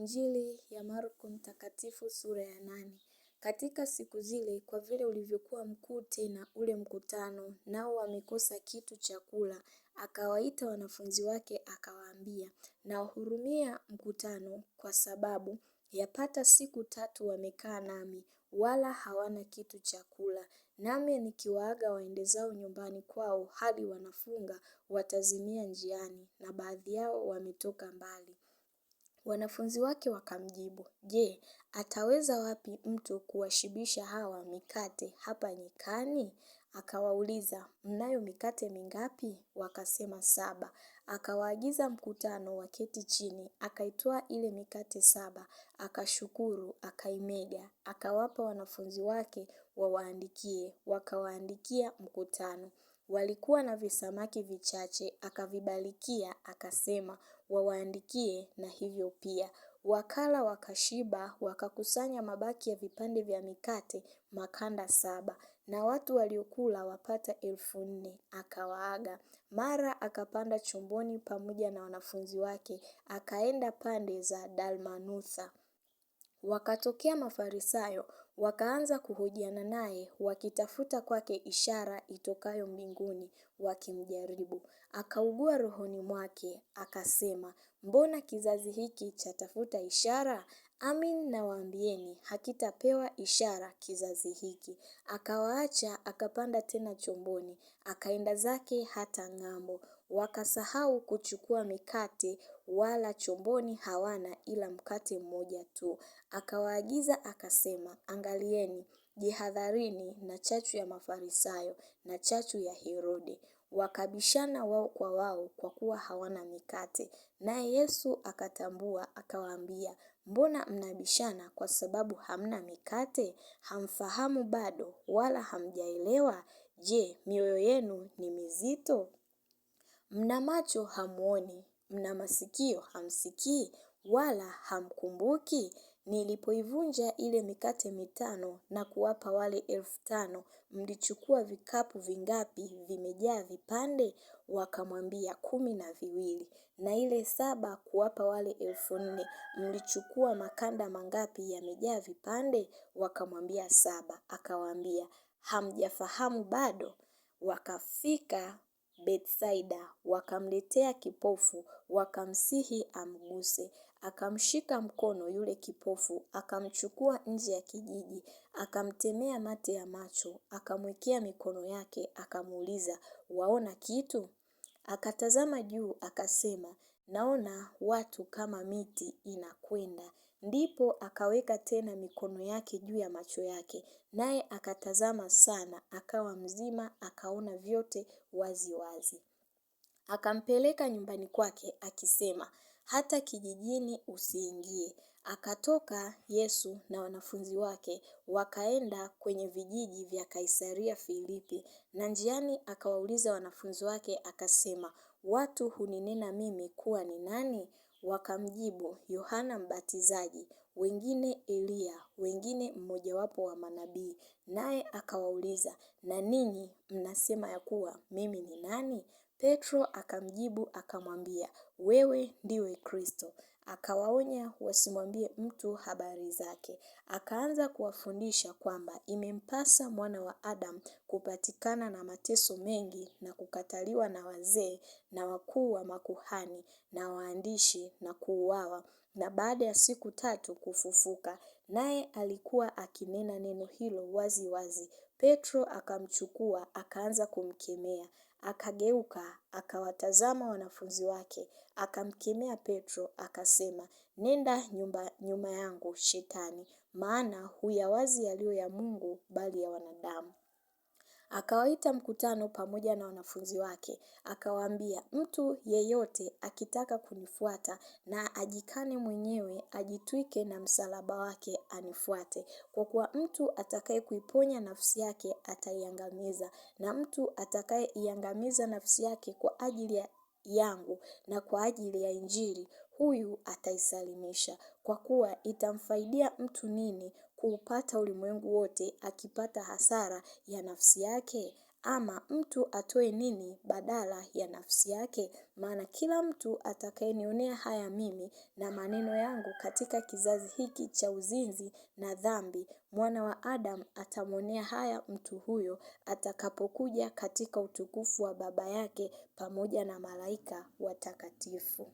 Injili ya Marko mtakatifu sura ya 8. Katika siku zile, kwa vile ulivyokuwa mkuu tena ule mkutano, nao wamekosa kitu cha kula, akawaita wanafunzi wake akawaambia, nawahurumia mkutano kwa sababu yapata siku 3 wamekaa nami, wala hawana kitu cha kula. Nami nikiwaaga waende zao nyumbani kwao hadi wanafunga, watazimia njiani, na baadhi yao wametoka mbali. Wanafunzi wake wakamjibu, je, ataweza wapi mtu kuwashibisha hawa mikate hapa nyikani? Akawauliza, mnayo mikate mingapi? Wakasema 7. Akawaagiza mkutano waketi chini, akaitwaa ile mikate 7, akashukuru, akaimega, akawapa wanafunzi wake wawaandikie, wakawaandikia mkutano. Walikuwa na visamaki vichache, akavibarikia, akasema, wawaandikie na hivyo pia. Wakala wakashiba, wakakusanya mabaki ya vipande vya mikate, makanda 7, na watu waliokula wapata 4,000. Akawaaga. Mara akapanda chomboni pamoja na wanafunzi wake, akaenda pande za Dalmanutha. Wakatokea Mafarisayo, wakaanza kuhojiana naye, wakitafuta kwake ishara itokayo mbinguni, wakimjaribu. Akaugua rohoni mwake, akasema, mbona kizazi hiki chatafuta ishara? Amin nawaambieni, hakitapewa ishara kizazi hiki. Akawaacha, akapanda tena chomboni, akaenda zake hata ng'ambo. Wakasahau kuchukua mikate, wala chomboni hawana ila mkate mmoja tu. Akawaagiza akasema, angalieni, jihadharini na chachu ya Mafarisayo na chachu ya Herode. Wakabishana wao kwa wao kwa kuwa hawana mikate. Naye Yesu akatambua, akawaambia, mbona mnabishana kwa sababu hamna mikate? Hamfahamu bado wala hamjaelewa? Je, mioyo yenu ni mizito? Mna macho hamuoni, mna masikio hamsikii, wala hamkumbuki? Nilipoivunja ile mikate 5 na kuwapa wale 5,000, mlichukua vikapu vingapi vimejaa vipande? Wakamwambia 12. Na ile 7 kuwapa wale 4,000, mlichukua makanda mangapi yamejaa vipande? Wakamwambia 7. Akawaambia, hamjafahamu bado? Wakafika Bethsaida, wakamletea kipofu, wakamsihi amguse. Akamshika mkono yule kipofu, akamchukua nje ya kijiji, akamtemea mate ya macho, akamwekea mikono yake, akamuuliza, waona kitu? Akatazama juu, akasema, naona watu kama miti inakwenda. Ndipo akaweka tena mikono yake juu ya macho yake, naye akatazama sana, akawa mzima, akaona vyote wazi wazi. Akampeleka nyumbani kwake akisema, hata kijijini usiingie. Akatoka Yesu na wanafunzi wake, wakaenda kwenye vijiji vya Kaisaria Filipi, na njiani akawauliza wanafunzi wake akasema, watu huninena mimi kuwa ni nani? Wakamjibu, Yohana Mbatizaji, wengine Elia, wengine mmojawapo wa manabii. Naye akawauliza, na ninyi mnasema ya kuwa mimi ni nani? Petro akamjibu akamwambia, wewe ndiwe Kristo. Akawaonya wasimwambie mtu habari zake. Akaanza kuwafundisha kwamba imempasa mwana wa Adamu kupatikana na mateso mengi na kukataliwa na wazee na wakuu wa makuhani na waandishi na kuuawa, na baada ya siku 3 kufufuka. Naye alikuwa akinena neno hilo wazi wazi. Petro akamchukua, akaanza kumkemea. Akageuka, akawatazama wanafunzi wake, akamkemea Petro, akasema, nenda nyuma yangu Shetani, maana huyawazi yaliyo ya Mungu bali ya wanadamu. Akawaita mkutano pamoja na wanafunzi wake, akawaambia, mtu yeyote akitaka kunifuata na ajikane mwenyewe, ajitwike na msalaba wake anifuate. Kwa kuwa mtu atakaye kuiponya nafsi yake ataiangamiza, na mtu atakayeiangamiza nafsi yake kwa ajili yangu na kwa ajili ya Injili, huyu ataisalimisha. Kwa kuwa itamfaidia mtu nini kuupata ulimwengu wote akipata hasara ya nafsi yake? Ama mtu atoe nini badala ya nafsi yake? Maana kila mtu atakayenionea haya mimi na maneno yangu katika kizazi hiki cha uzinzi na dhambi, Mwana wa Adamu atamwonea haya mtu huyo atakapokuja katika utukufu wa Baba yake pamoja na malaika watakatifu.